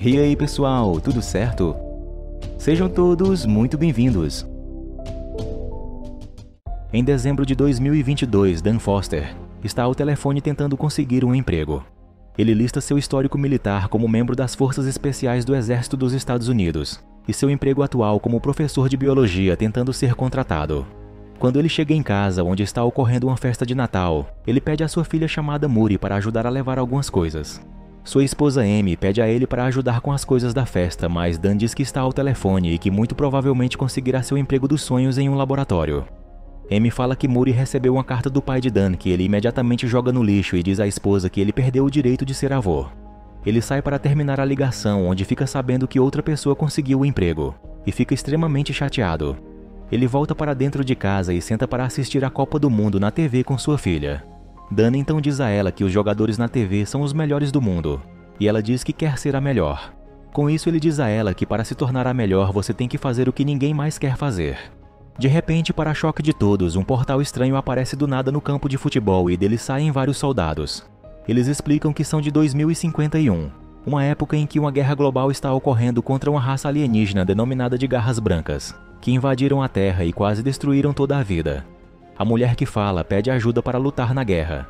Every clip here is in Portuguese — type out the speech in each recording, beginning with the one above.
E aí pessoal, tudo certo? Sejam todos muito bem-vindos! Em dezembro de 2022, Dan Foster está ao telefone tentando conseguir um emprego. Ele lista seu histórico militar como membro das Forças Especiais do Exército dos Estados Unidos e seu emprego atual como professor de biologia tentando ser contratado. Quando ele chega em casa, onde está ocorrendo uma festa de Natal, ele pede a sua filha chamada Muri para ajudar a levar algumas coisas. Sua esposa Amy pede a ele para ajudar com as coisas da festa, mas Dan diz que está ao telefone e que muito provavelmente conseguirá seu emprego dos sonhos em um laboratório. Amy fala que Muri recebeu uma carta do pai de Dan que ele imediatamente joga no lixo e diz à esposa que ele perdeu o direito de ser avô. Ele sai para terminar a ligação, onde fica sabendo que outra pessoa conseguiu o emprego, e fica extremamente chateado. Ele volta para dentro de casa e senta para assistir a Copa do Mundo na TV com sua filha. Dan então diz a ela que os jogadores na TV são os melhores do mundo, e ela diz que quer ser a melhor. Com isso ele diz a ela que para se tornar a melhor você tem que fazer o que ninguém mais quer fazer. De repente, para choque de todos, um portal estranho aparece do nada no campo de futebol e dele saem vários soldados. Eles explicam que são de 2051, uma época em que uma guerra global está ocorrendo contra uma raça alienígena denominada de Garras Brancas, que invadiram a Terra e quase destruíram toda a vida. A mulher que fala pede ajuda para lutar na guerra.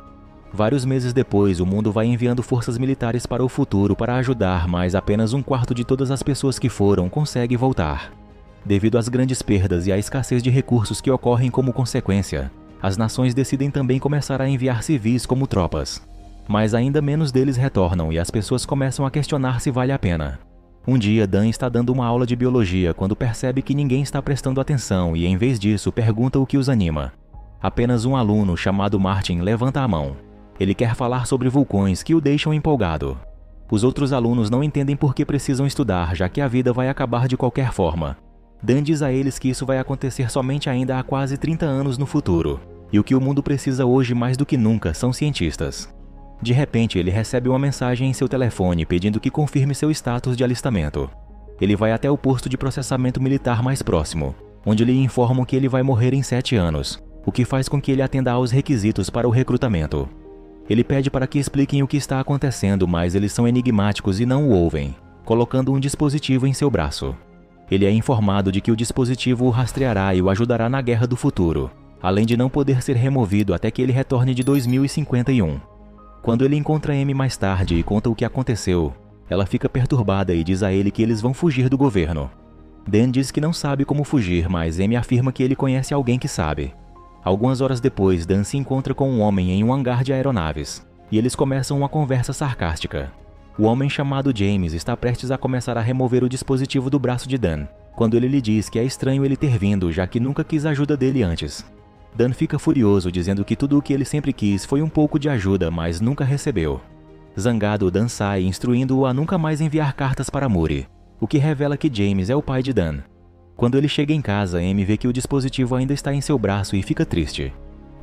Vários meses depois, o mundo vai enviando forças militares para o futuro para ajudar, mas apenas um quarto de todas as pessoas que foram consegue voltar. Devido às grandes perdas e à escassez de recursos que ocorrem como consequência, as nações decidem também começar a enviar civis como tropas. Mas ainda menos deles retornam e as pessoas começam a questionar se vale a pena. Um dia, Dan está dando uma aula de biologia quando percebe que ninguém está prestando atenção e, em vez disso, pergunta o que os anima. Apenas um aluno, chamado Martin, levanta a mão. Ele quer falar sobre vulcões que o deixam empolgado. Os outros alunos não entendem por que precisam estudar, já que a vida vai acabar de qualquer forma. Dan diz a eles que isso vai acontecer somente ainda há quase 30 anos no futuro, e o que o mundo precisa hoje mais do que nunca são cientistas. De repente, ele recebe uma mensagem em seu telefone pedindo que confirme seu status de alistamento. Ele vai até o posto de processamento militar mais próximo, onde lhe informam que ele vai morrer em 7 anos, o que faz com que ele atenda aos requisitos para o recrutamento. Ele pede para que expliquem o que está acontecendo, mas eles são enigmáticos e não o ouvem, colocando um dispositivo em seu braço. Ele é informado de que o dispositivo o rastreará e o ajudará na guerra do futuro, além de não poder ser removido até que ele retorne de 2051. Quando ele encontra Amy mais tarde e conta o que aconteceu, ela fica perturbada e diz a ele que eles vão fugir do governo. Dan diz que não sabe como fugir, mas Amy afirma que ele conhece alguém que sabe. Algumas horas depois, Dan se encontra com um homem em um hangar de aeronaves, e eles começam uma conversa sarcástica. O homem chamado James está prestes a começar a remover o dispositivo do braço de Dan, quando ele lhe diz que é estranho ele ter vindo, já que nunca quis a ajuda dele antes. Dan fica furioso, dizendo que tudo o que ele sempre quis foi um pouco de ajuda, mas nunca recebeu. Zangado, Dan sai, instruindo-o a nunca mais enviar cartas para Muri, o que revela que James é o pai de Dan. Quando ele chega em casa, Amy vê que o dispositivo ainda está em seu braço e fica triste.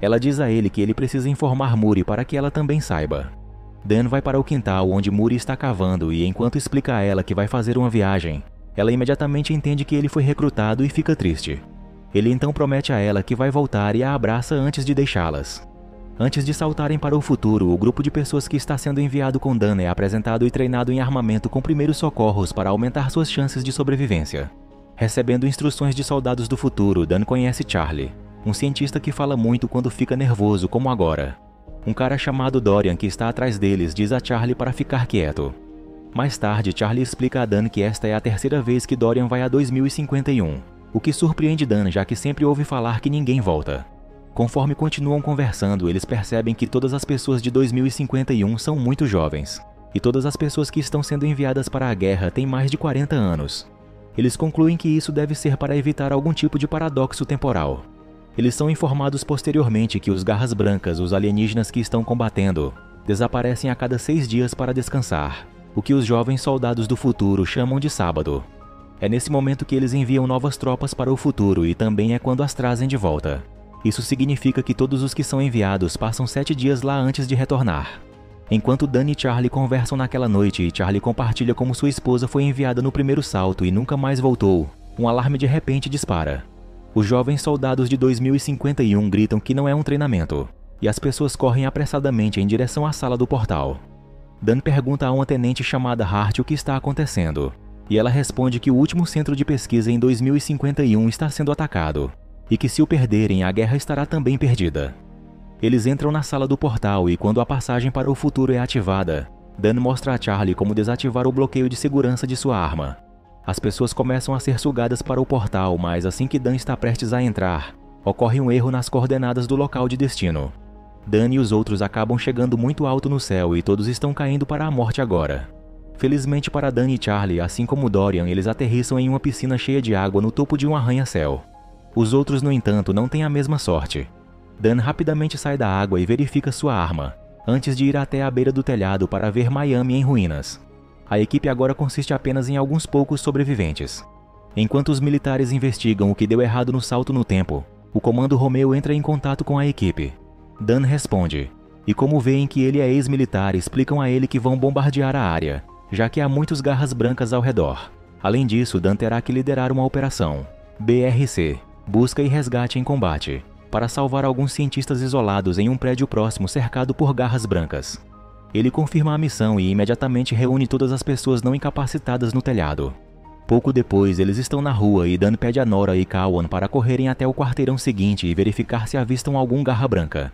Ela diz a ele que ele precisa informar Muri para que ela também saiba. Dan vai para o quintal onde Muri está cavando e, enquanto explica a ela que vai fazer uma viagem, ela imediatamente entende que ele foi recrutado e fica triste. Ele então promete a ela que vai voltar e a abraça antes de deixá-las. Antes de saltarem para o futuro, o grupo de pessoas que está sendo enviado com Dan é apresentado e treinado em armamento com primeiros socorros para aumentar suas chances de sobrevivência. Recebendo instruções de soldados do futuro, Dan conhece Charlie, um cientista que fala muito quando fica nervoso, como agora. Um cara chamado Dorian, que está atrás deles, diz a Charlie para ficar quieto. Mais tarde, Charlie explica a Dan que esta é a terceira vez que Dorian vai a 2051, o que surpreende Dan, já que sempre ouve falar que ninguém volta. Conforme continuam conversando, eles percebem que todas as pessoas de 2051 são muito jovens, e todas as pessoas que estão sendo enviadas para a guerra têm mais de 40 anos. Eles concluem que isso deve ser para evitar algum tipo de paradoxo temporal. Eles são informados posteriormente que os Garras Brancas, os alienígenas que estão combatendo, desaparecem a cada 6 dias para descansar, o que os jovens soldados do futuro chamam de sábado. É nesse momento que eles enviam novas tropas para o futuro e também é quando as trazem de volta. Isso significa que todos os que são enviados passam 7 dias lá antes de retornar. Enquanto Dan e Charlie conversam naquela noite e Charlie compartilha como sua esposa foi enviada no primeiro salto e nunca mais voltou, um alarme de repente dispara. Os jovens soldados de 2051 gritam que não é um treinamento, e as pessoas correm apressadamente em direção à sala do portal. Dan pergunta a uma tenente chamada Hart o que está acontecendo, e ela responde que o último centro de pesquisa em 2051 está sendo atacado, e que se o perderem, a guerra estará também perdida. Eles entram na sala do portal e quando a passagem para o futuro é ativada, Dan mostra a Charlie como desativar o bloqueio de segurança de sua arma. As pessoas começam a ser sugadas para o portal, mas assim que Dan está prestes a entrar, ocorre um erro nas coordenadas do local de destino. Dan e os outros acabam chegando muito alto no céu e todos estão caindo para a morte agora. Felizmente para Dan e Charlie, assim como Dorian, eles aterrissam em uma piscina cheia de água no topo de um arranha-céu. Os outros, no entanto, não têm a mesma sorte. Dan rapidamente sai da água e verifica sua arma, antes de ir até a beira do telhado para ver Miami em ruínas. A equipe agora consiste apenas em alguns poucos sobreviventes. Enquanto os militares investigam o que deu errado no salto no tempo, o comando Romeo entra em contato com a equipe. Dan responde, e como veem que ele é ex-militar, explicam a ele que vão bombardear a área, já que há muitos garras brancas ao redor. Além disso, Dan terá que liderar uma operação, BRC, Busca e Resgate em Combate, para salvar alguns cientistas isolados em um prédio próximo cercado por garras brancas. Ele confirma a missão e imediatamente reúne todas as pessoas não incapacitadas no telhado. Pouco depois, eles estão na rua e Dan pede a Nora e Cowan para correrem até o quarteirão seguinte e verificar se avistam algum garra branca.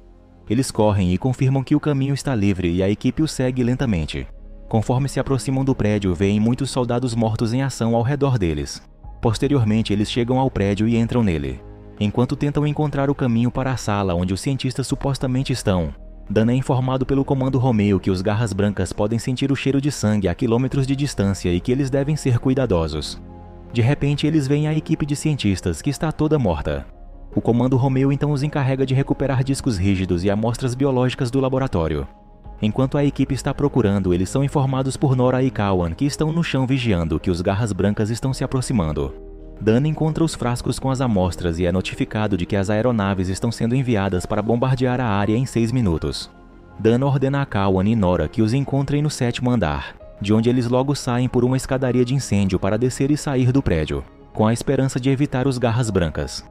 Eles correm e confirmam que o caminho está livre e a equipe o segue lentamente. Conforme se aproximam do prédio, veem muitos soldados mortos em ação ao redor deles. Posteriormente, eles chegam ao prédio e entram nele. Enquanto tentam encontrar o caminho para a sala onde os cientistas supostamente estão, Dan é informado pelo comando Romeo que os garras brancas podem sentir o cheiro de sangue a quilômetros de distância e que eles devem ser cuidadosos. De repente, eles veem a equipe de cientistas, que está toda morta. O comando Romeo então os encarrega de recuperar discos rígidos e amostras biológicas do laboratório. Enquanto a equipe está procurando, eles são informados por Nora e Cowan, que estão no chão vigiando que os garras brancas estão se aproximando. Dan encontra os frascos com as amostras e é notificado de que as aeronaves estão sendo enviadas para bombardear a área em 6 minutos. Dan ordena a Cowan e Nora que os encontrem no 7º andar, de onde eles logo saem por uma escadaria de incêndio para descer e sair do prédio, com a esperança de evitar os garras brancas.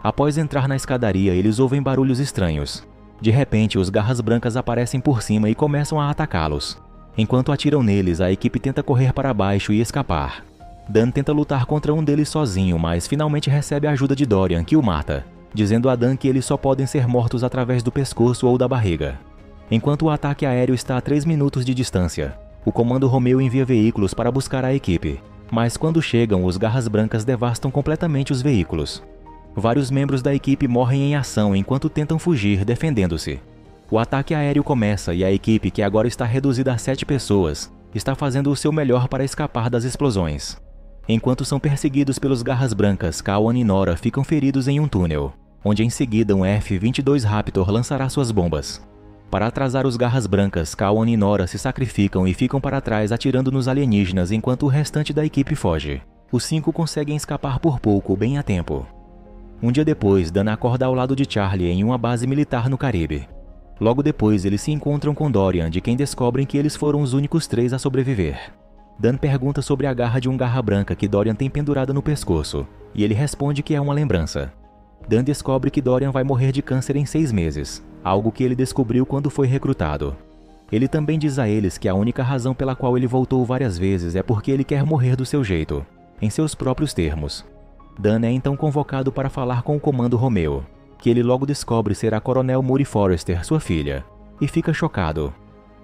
Após entrar na escadaria, eles ouvem barulhos estranhos. De repente, os garras brancas aparecem por cima e começam a atacá-los. Enquanto atiram neles, a equipe tenta correr para baixo e escapar. Dan tenta lutar contra um deles sozinho, mas finalmente recebe a ajuda de Dorian, que o mata, dizendo a Dan que eles só podem ser mortos através do pescoço ou da barriga. Enquanto o ataque aéreo está a 3 minutos de distância, o comando Romeo envia veículos para buscar a equipe, mas quando chegam, os garras brancas devastam completamente os veículos. Vários membros da equipe morrem em ação enquanto tentam fugir, defendendo-se. O ataque aéreo começa e a equipe, que agora está reduzida a 7 pessoas, está fazendo o seu melhor para escapar das explosões. Enquanto são perseguidos pelos garras brancas, Cowan e Nora ficam feridos em um túnel, onde em seguida um F-22 Raptor lançará suas bombas. Para atrasar os garras brancas, Cowan e Nora se sacrificam e ficam para trás atirando nos alienígenas enquanto o restante da equipe foge. Os 5 conseguem escapar por pouco, bem a tempo. Um dia depois, Dan acorda ao lado de Charlie em uma base militar no Caribe. Logo depois, eles se encontram com Dorian, de quem descobrem que eles foram os únicos 3 a sobreviver. Dan pergunta sobre a garra de um garra branca que Dorian tem pendurada no pescoço, e ele responde que é uma lembrança. Dan descobre que Dorian vai morrer de câncer em 6 meses, algo que ele descobriu quando foi recrutado. Ele também diz a eles que a única razão pela qual ele voltou várias vezes é porque ele quer morrer do seu jeito, em seus próprios termos. Dan é então convocado para falar com o comando Romeo, que ele logo descobre ser a Coronel Moody Forrester, sua filha, e fica chocado.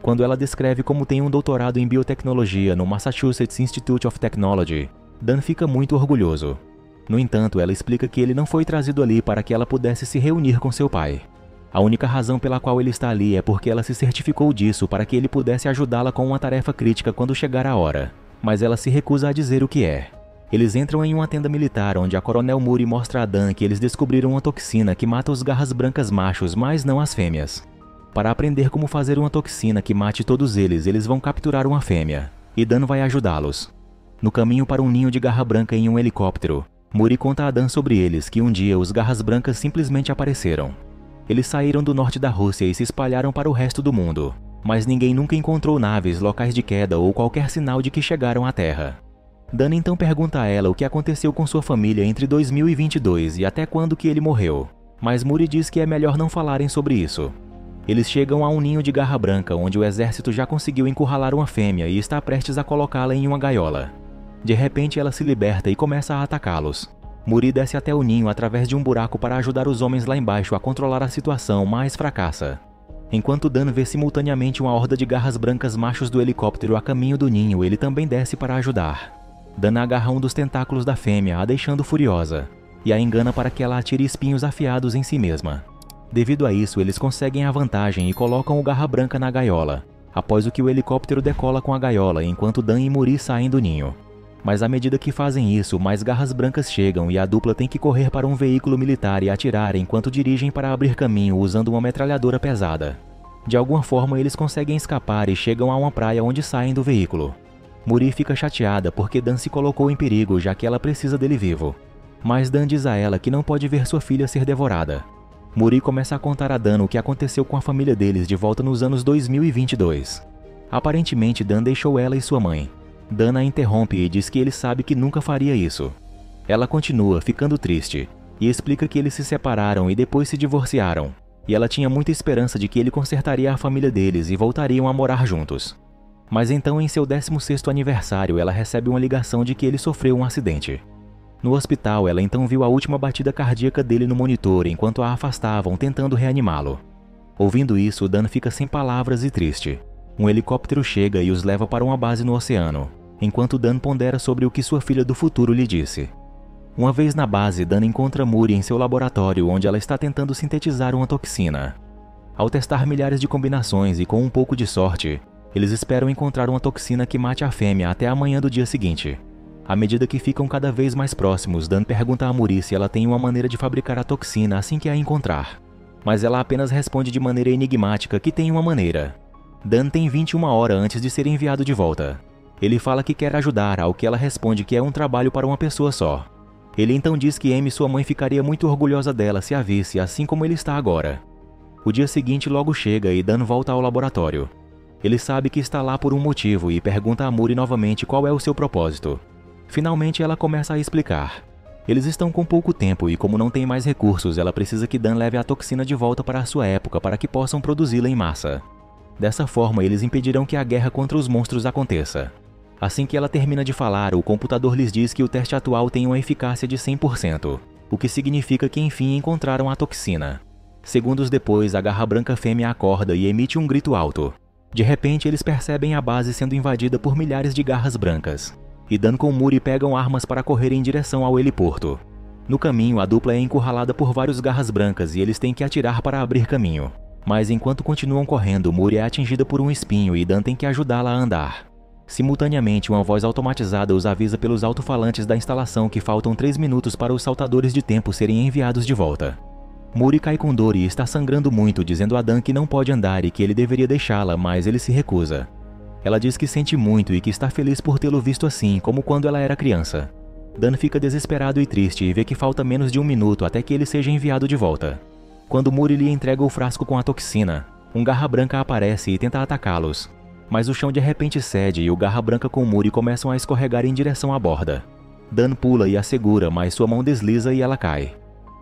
Quando ela descreve como tem um doutorado em biotecnologia no Massachusetts Institute of Technology, Dan fica muito orgulhoso. No entanto, ela explica que ele não foi trazido ali para que ela pudesse se reunir com seu pai. A única razão pela qual ele está ali é porque ela se certificou disso para que ele pudesse ajudá-la com uma tarefa crítica quando chegar a hora, mas ela se recusa a dizer o que é. Eles entram em uma tenda militar onde a Coronel Moody mostra a Dan que eles descobriram uma toxina que mata os garras brancas machos, mas não as fêmeas. Para aprender como fazer uma toxina que mate todos eles, eles vão capturar uma fêmea, e Dan vai ajudá-los. No caminho para um ninho de garra branca em um helicóptero, Moody conta a Dan sobre eles que um dia os garras brancas simplesmente apareceram. Eles saíram do norte da Rússia e se espalharam para o resto do mundo, mas ninguém nunca encontrou naves, locais de queda ou qualquer sinal de que chegaram à Terra. Dan então pergunta a ela o que aconteceu com sua família entre 2022 e até quando que ele morreu, mas Moody diz que é melhor não falarem sobre isso. Eles chegam a um ninho de garra branca onde o exército já conseguiu encurralar uma fêmea e está prestes a colocá-la em uma gaiola. De repente ela se liberta e começa a atacá-los. Muri desce até o ninho através de um buraco para ajudar os homens lá embaixo a controlar a situação, mas fracassa. Enquanto Dan vê simultaneamente uma horda de garras brancas machos do helicóptero a caminho do ninho, ele também desce para ajudar. Dan agarra um dos tentáculos da fêmea, a deixando furiosa, e a engana para que ela atire espinhos afiados em si mesma. Devido a isso, eles conseguem a vantagem e colocam o garra branca na gaiola, após o que o helicóptero decola com a gaiola enquanto Dan e Muri saem do ninho. Mas à medida que fazem isso, mais garras brancas chegam e a dupla tem que correr para um veículo militar e atirar enquanto dirigem para abrir caminho usando uma metralhadora pesada. De alguma forma eles conseguem escapar e chegam a uma praia onde saem do veículo. Muri fica chateada porque Dan se colocou em perigo já que ela precisa dele vivo. Mas Dan diz a ela que não pode ver sua filha ser devorada. Muri começa a contar a Dan o que aconteceu com a família deles de volta nos anos 2022. Aparentemente Dan deixou ela e sua mãe. Dan a interrompe e diz que ele sabe que nunca faria isso. Ela continua, ficando triste, e explica que eles se separaram e depois se divorciaram, e ela tinha muita esperança de que ele consertaria a família deles e voltariam a morar juntos. Mas então, em seu 16º aniversário, ela recebe uma ligação de que ele sofreu um acidente. No hospital, ela então viu a última batida cardíaca dele no monitor enquanto a afastavam, tentando reanimá-lo. Ouvindo isso, Dan fica sem palavras e triste. Um helicóptero chega e os leva para uma base no oceano, enquanto Dan pondera sobre o que sua filha do futuro lhe disse. Uma vez na base, Dan encontra Muri em seu laboratório onde ela está tentando sintetizar uma toxina. Ao testar milhares de combinações e com um pouco de sorte, eles esperam encontrar uma toxina que mate a fêmea até a manhã do dia seguinte. À medida que ficam cada vez mais próximos, Dan pergunta a Muri se ela tem uma maneira de fabricar a toxina assim que a encontrar. Mas ela apenas responde de maneira enigmática que tem uma maneira. Dan tem 21 horas antes de ser enviado de volta. Ele fala que quer ajudar, ao que ela responde que é um trabalho para uma pessoa só. Ele então diz que Amy, sua mãe, ficaria muito orgulhosa dela se a visse, assim como ele está agora. O dia seguinte logo chega e Dan volta ao laboratório. Ele sabe que está lá por um motivo e pergunta a Muri novamente qual é o seu propósito. Finalmente ela começa a explicar. Eles estão com pouco tempo e como não tem mais recursos, ela precisa que Dan leve a toxina de volta para a sua época para que possam produzi-la em massa. Dessa forma, eles impedirão que a guerra contra os monstros aconteça. Assim que ela termina de falar, o computador lhes diz que o teste atual tem uma eficácia de 100%, o que significa que enfim encontraram a toxina. Segundos depois, a garra branca fêmea acorda e emite um grito alto. De repente, eles percebem a base sendo invadida por milhares de garras brancas. E Dan com Muri pegam armas para correr em direção ao heliporto. No caminho, a dupla é encurralada por vários garras brancas e eles têm que atirar para abrir caminho. Mas enquanto continuam correndo, Muri é atingida por um espinho e Dan tem que ajudá-la a andar. Simultaneamente, uma voz automatizada os avisa pelos alto-falantes da instalação que faltam 3 minutos para os saltadores de tempo serem enviados de volta. Muri cai com dor e está sangrando muito, dizendo a Dan que não pode andar e que ele deveria deixá-la, mas ele se recusa. Ela diz que sente muito e que está feliz por tê-lo visto assim, como quando ela era criança. Dan fica desesperado e triste e vê que falta menos de 1 minuto até que ele seja enviado de volta. Quando Muri lhe entrega o frasco com a toxina, um garra branca aparece e tenta atacá-los. Mas o chão de repente cede e o garra branca com Muri começam a escorregar em direção à borda. Dan pula e a segura, mas sua mão desliza e ela cai.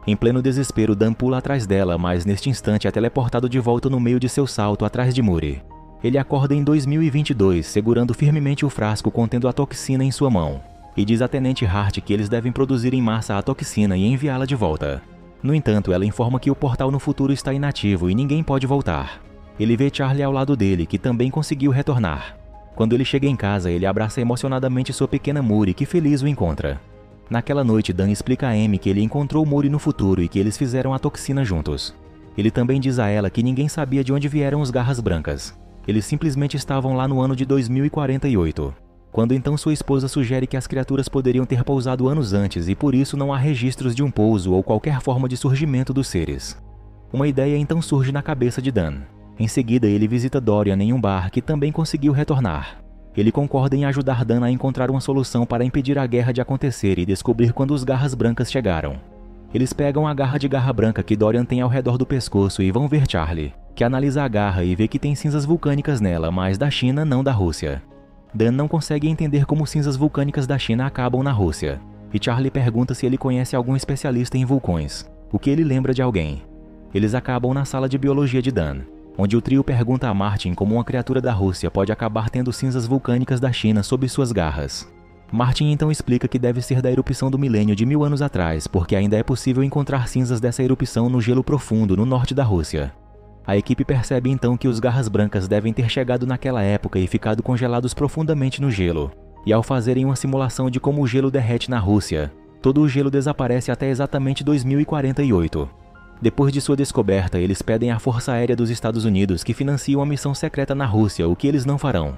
Em pleno desespero, Dan pula atrás dela, mas neste instante é teleportado de volta no meio de seu salto atrás de Muri. Ele acorda em 2022, segurando firmemente o frasco contendo a toxina em sua mão, e diz a Tenente Hart que eles devem produzir em massa a toxina e enviá-la de volta. No entanto, ela informa que o portal no futuro está inativo e ninguém pode voltar. Ele vê Charlie ao lado dele, que também conseguiu retornar. Quando ele chega em casa, ele abraça emocionadamente sua pequena Muri, que feliz o encontra. Naquela noite, Dan explica a Amy que ele encontrou Muri no futuro e que eles fizeram a toxina juntos. Ele também diz a ela que ninguém sabia de onde vieram os garras brancas. Eles simplesmente estavam lá no ano de 2048. Quando então sua esposa sugere que as criaturas poderiam ter pousado anos antes e por isso não há registros de um pouso ou qualquer forma de surgimento dos seres. Uma ideia então surge na cabeça de Dan. Em seguida, ele visita Dorian em um bar que também conseguiu retornar. Ele concorda em ajudar Dan a encontrar uma solução para impedir a guerra de acontecer e descobrir quando os garras brancas chegaram. Eles pegam a garra de garra branca que Dorian tem ao redor do pescoço e vão ver Charlie, que analisa a garra e vê que tem cinzas vulcânicas nela, mas da China, não da Rússia. Dan não consegue entender como cinzas vulcânicas da China acabam na Rússia, e Charlie pergunta se ele conhece algum especialista em vulcões, o que ele lembra de alguém. Eles acabam na sala de biologia de Dan. onde o trio pergunta a Martin como uma criatura da Rússia pode acabar tendo cinzas vulcânicas da China sob suas garras. Martin então explica que deve ser da erupção do milênio de 1000 anos atrás, porque ainda é possível encontrar cinzas dessa erupção no gelo profundo no norte da Rússia. A equipe percebe então que os Garras Brancas devem ter chegado naquela época e ficado congelados profundamente no gelo. E ao fazerem uma simulação de como o gelo derrete na Rússia, todo o gelo desaparece até exatamente 2048. Depois de sua descoberta, eles pedem à Força Aérea dos Estados Unidos que financie uma missão secreta na Rússia, o que eles não farão.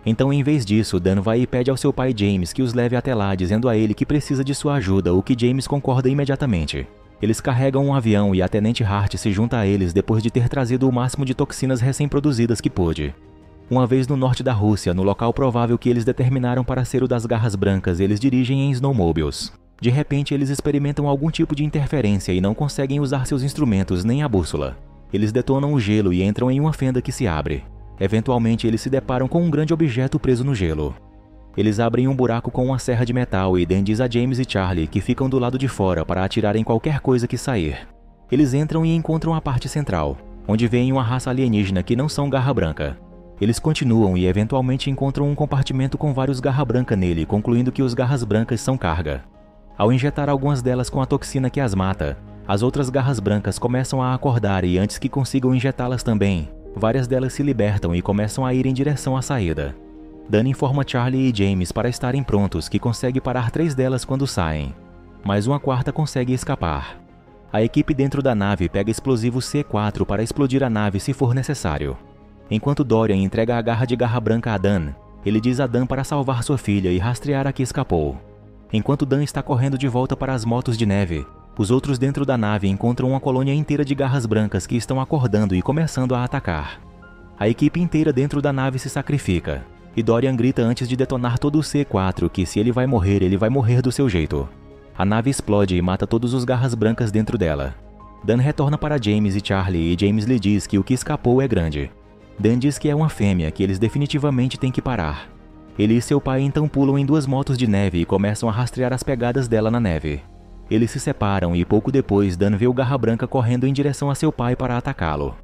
Então, em vez disso, Dan vai e pede ao seu pai James que os leve até lá, dizendo a ele que precisa de sua ajuda, o que James concorda imediatamente. Eles carregam um avião e a Tenente Hart se junta a eles depois de ter trazido o máximo de toxinas recém-produzidas que pôde. Uma vez no norte da Rússia, no local provável que eles determinaram para ser o das Garras Brancas, eles dirigem em snowmobiles. De repente, eles experimentam algum tipo de interferência e não conseguem usar seus instrumentos nem a bússola. Eles detonam o gelo e entram em uma fenda que se abre. Eventualmente, eles se deparam com um grande objeto preso no gelo. Eles abrem um buraco com uma serra de metal e Dan diz a James e Charlie que ficam do lado de fora para atirar em qualquer coisa que sair. Eles entram e encontram a parte central, onde veem uma raça alienígena que não são Garra Branca. Eles continuam e eventualmente encontram um compartimento com vários Garra Branca nele, concluindo que os Garras Brancas são carga. Ao injetar algumas delas com a toxina que as mata, as outras Garras Brancas começam a acordar e antes que consigam injetá-las também, várias delas se libertam e começam a ir em direção à saída. Dan informa Charlie e James para estarem prontos que consegue parar 3 delas quando saem, mas uma quarta consegue escapar. A equipe dentro da nave pega explosivo C4 para explodir a nave se for necessário. Enquanto Dorian entrega a garra de Garra Branca a Dan, ele diz a Dan para salvar sua filha e rastrear a que escapou. Enquanto Dan está correndo de volta para as motos de neve, os outros dentro da nave encontram uma colônia inteira de Garras Brancas que estão acordando e começando a atacar. A equipe inteira dentro da nave se sacrifica, e Dorian grita antes de detonar todo o C4 que se ele vai morrer do seu jeito. A nave explode e mata todos os Garras Brancas dentro dela. Dan retorna para James e Charlie e James lhe diz que o que escapou é grande. Dan diz que é uma fêmea que eles definitivamente têm que parar. Ele e seu pai então pulam em 2 motos de neve e começam a rastrear as pegadas dela na neve. Eles se separam e pouco depois Dan vê o Garra Branca correndo em direção a seu pai para atacá-lo.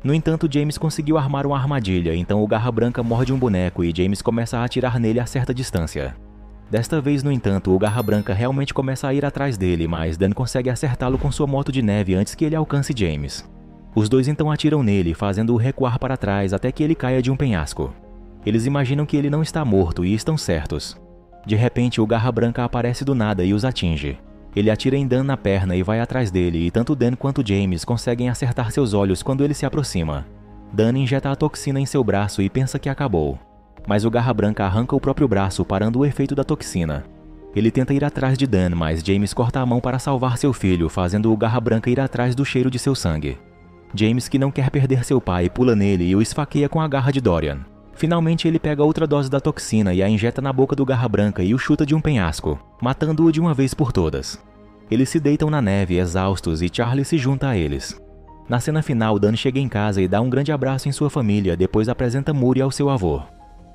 No entanto, James conseguiu armar uma armadilha, então o Garra Branca morde um boneco e James começa a atirar nele a certa distância. Desta vez, no entanto, o Garra Branca realmente começa a ir atrás dele, mas Dan consegue acertá-lo com sua moto de neve antes que ele alcance James. Os dois então atiram nele, fazendo-o recuar para trás até que ele caia de um penhasco. Eles imaginam que ele não está morto e estão certos. De repente, o Garra Branca aparece do nada e os atinge. Ele atira em Dan na perna e vai atrás dele, e tanto Dan quanto James conseguem acertar seus olhos quando ele se aproxima. Dan injeta a toxina em seu braço e pensa que acabou. Mas o Garra Branca arranca o próprio braço, parando o efeito da toxina. Ele tenta ir atrás de Dan, mas James corta a mão para salvar seu filho, fazendo o Garra Branca ir atrás do cheiro de seu sangue. James, que não quer perder seu pai, pula nele e o esfaqueia com a garra de Dorian. Finalmente ele pega outra dose da toxina e a injeta na boca do Garra Branca e o chuta de um penhasco, matando-o de uma vez por todas. Eles se deitam na neve, exaustos, e Charlie se junta a eles. Na cena final, Dan chega em casa e dá um grande abraço em sua família, depois apresenta Muri ao seu avô.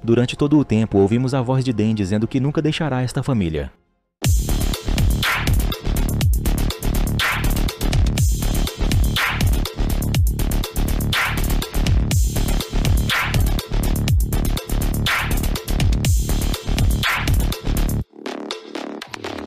Durante todo o tempo, ouvimos a voz de Dan dizendo que nunca deixará esta família.